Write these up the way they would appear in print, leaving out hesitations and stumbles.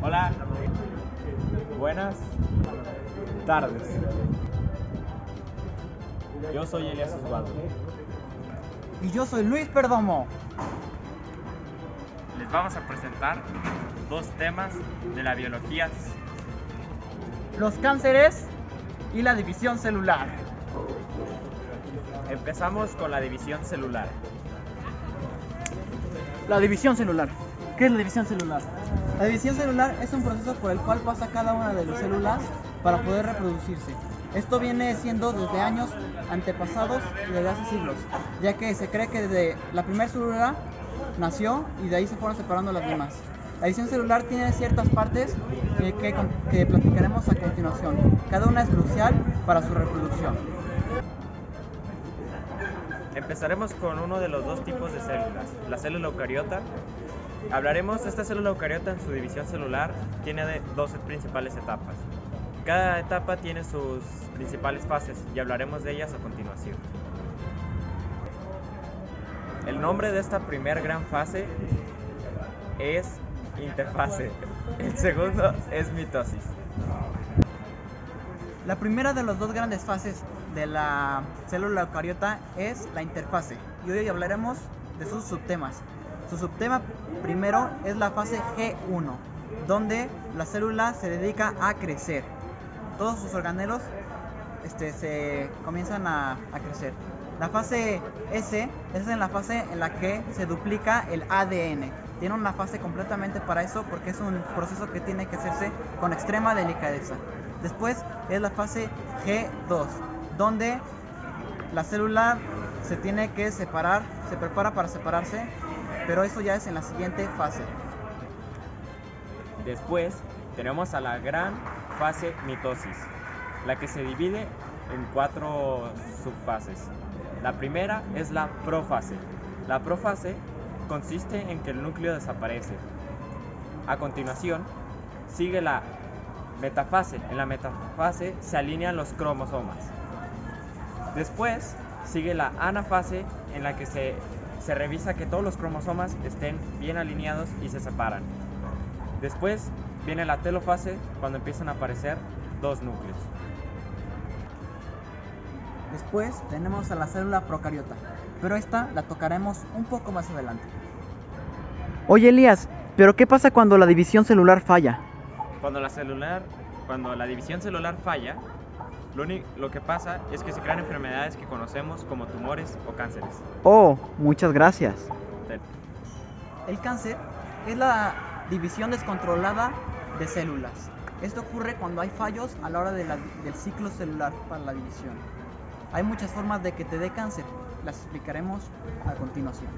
Hola, buenas tardes. Yo soy Elias Osvaldo. Y yo soy Luis Perdomo. Les vamos a presentar dos temas de la biología. Los cánceres y la división celular. Empezamos con la división celular. La división celular. ¿Qué es la división celular? La división celular es un proceso por el cual pasa cada una de las células para poder reproducirse. Esto viene siendo desde años antepasados y desde hace siglos, ya que se cree que desde la primera célula nació y de ahí se fueron separando las demás. La división celular tiene ciertas partes que platicaremos a continuación. Cada una es crucial para su reproducción. Empezaremos con uno de los dos tipos de células, la célula eucariota. Hablaremos de esta célula eucariota en su división celular, tiene dos principales etapas. Cada etapa tiene sus principales fases y hablaremos de ellas a continuación. El nombre de esta primer gran fase es interfase. El segundo es mitosis. La primera de las dos grandes fases de la célula eucariota es la interfase y hoy hablaremos de sus subtemas. Su subtema primero es la fase G1, donde la célula se dedica a crecer. Todos sus organelos se comienzan a crecer. La fase S es en la fase en la que se duplica el ADN. Tiene una fase completamente para eso porque es un proceso que tiene que hacerse con extrema delicadeza. Después es la fase G2, donde la célula se tiene que separar, se prepara para separarse, pero eso ya es en la siguiente fase. Después tenemos a la gran fase mitosis, la que se divide en 4 subfases. La primera es la profase. La profase consiste en que el núcleo desaparece. A continuación sigue la metafase. En la metafase se alinean los cromosomas. Después sigue la anafase, en la que se revisa que todos los cromosomas estén bien alineados y se separan. Después viene la telofase, cuando empiezan a aparecer dos núcleos. Después tenemos a la célula procariota, pero esta la tocaremos un poco más adelante. Oye Elías, ¿pero qué pasa cuando la división celular falla? Cuando la división celular falla, lo que pasa es que se crean enfermedades que conocemos como tumores o cánceres. Oh, muchas gracias. El cáncer es la división descontrolada de células. Esto ocurre cuando hay fallos a la hora del ciclo celular para la división. Hay muchas formas de que te dé cáncer, las explicaremos a continuación.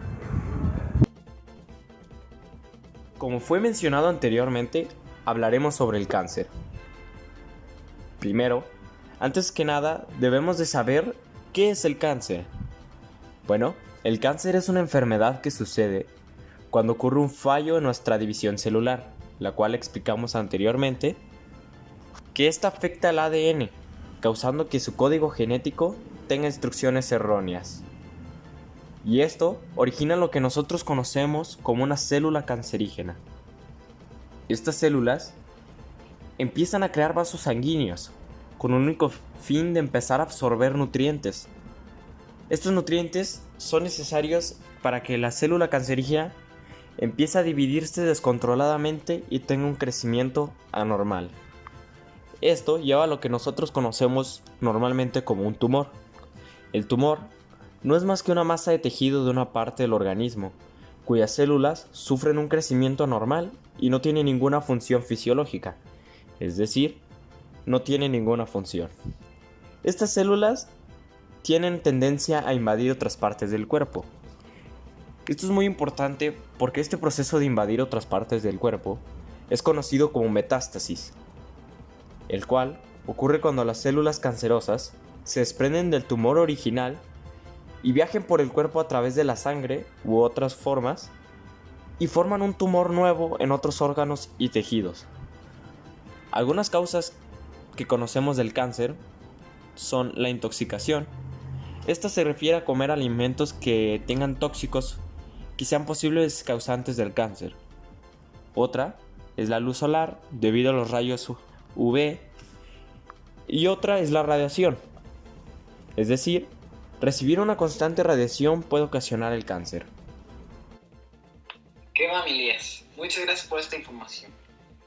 Como fue mencionado anteriormente, hablaremos sobre el cáncer. Primero, antes que nada, debemos de saber qué es el cáncer. Bueno, el cáncer es una enfermedad que sucede cuando ocurre un fallo en nuestra división celular, la cual explicamos anteriormente, que esta afecta al ADN, causando que su código genético tenga instrucciones erróneas. Y esto origina lo que nosotros conocemos como una célula cancerígena. Estas células empiezan a crear vasos sanguíneos, con un único fin de empezar a absorber nutrientes. Estos nutrientes son necesarios para que la célula cancerígena empiece a dividirse descontroladamente y tenga un crecimiento anormal. Esto lleva a lo que nosotros conocemos normalmente como un tumor. El tumor no es más que una masa de tejido de una parte del organismo, cuyas células sufren un crecimiento anormal y no tienen ninguna función fisiológica, es decir, no tienen ninguna función. Estas células tienen tendencia a invadir otras partes del cuerpo. Esto es muy importante porque este proceso de invadir otras partes del cuerpo es conocido como metástasis, el cual ocurre cuando las células cancerosas se desprenden del tumor original y viajen por el cuerpo a través de la sangre u otras formas y forman un tumor nuevo en otros órganos y tejidos. Algunas causas que conocemos del cáncer son la intoxicación. Esta se refiere a comer alimentos que tengan tóxicos que sean posibles causantes del cáncer. Otra es la luz solar debido a los rayos UV y otra es la radiación. Es decir, recibir una constante radiación puede ocasionar el cáncer. ¿Qué va, Elías? Muchas gracias por esta información.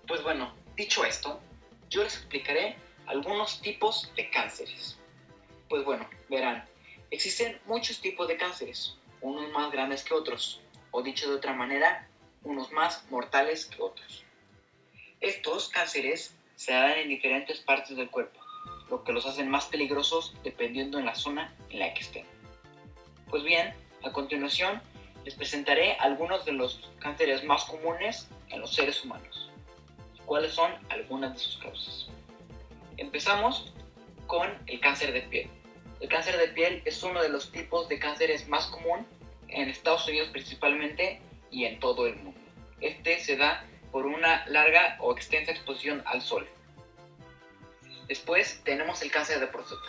Pues bueno, dicho esto, yo les explicaré algunos tipos de cánceres. Pues bueno, verán, existen muchos tipos de cánceres, unos más grandes que otros, o dicho de otra manera, unos más mortales que otros. Estos cánceres se dan en diferentes partes del cuerpo, lo que los hacen más peligrosos dependiendo de la zona en la que estén. Pues bien, a continuación les presentaré algunos de los cánceres más comunes en los seres humanos. ¿Cuáles son algunas de sus causas? Empezamos con el cáncer de piel. El cáncer de piel es uno de los tipos de cánceres más común en Estados Unidos principalmente y en todo el mundo. Este se da por una larga o extensa exposición al sol. Después tenemos el cáncer de próstata.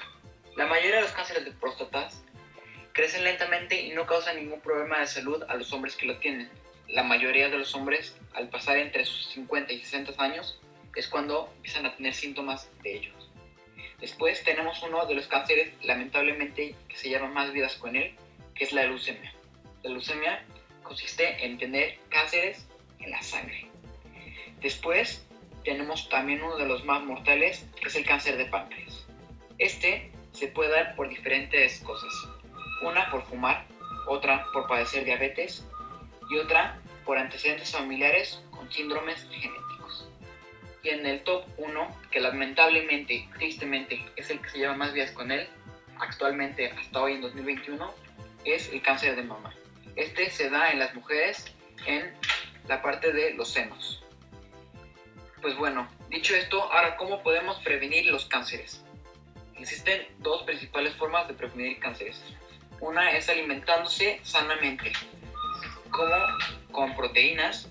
La mayoría de los cánceres de próstata crecen lentamente y no causan ningún problema de salud a los hombres que lo tienen. La mayoría de los hombres, al pasar entre sus 50 y 60 años, es cuando empiezan a tener síntomas de ellos. Después tenemos uno de los cánceres, lamentablemente, que se llama más vidas con él, que es la leucemia. La leucemia consiste en tener cánceres en la sangre. Después tenemos también uno de los más mortales, que es el cáncer de páncreas. Este se puede dar por diferentes cosas. Una por fumar, otra por padecer diabetes y otra por antecedentes familiares con síndromes genéticos. Y en el top 1, que lamentablemente, tristemente, es el que se lleva más vidas con él, actualmente hasta hoy en 2021, es el cáncer de mama. Este se da en las mujeres en la parte de los senos. Pues bueno, dicho esto, ahora ¿cómo podemos prevenir los cánceres? Existen dos principales formas de prevenir cánceres. Una es alimentándose sanamente, como con proteínas,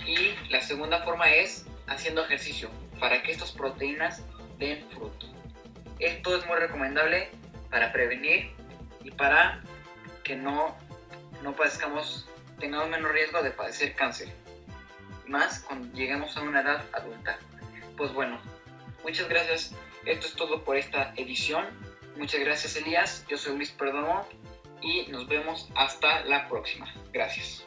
y la segunda forma es haciendo ejercicio para que estas proteínas den fruto. Esto es muy recomendable para prevenir y para que no tengamos menos riesgo de padecer cáncer, más cuando lleguemos a una edad adulta. Pues bueno, muchas gracias. Esto es todo por esta edición. Muchas gracias, Elías. Yo soy Luis Perdomo y nos vemos hasta la próxima. Gracias.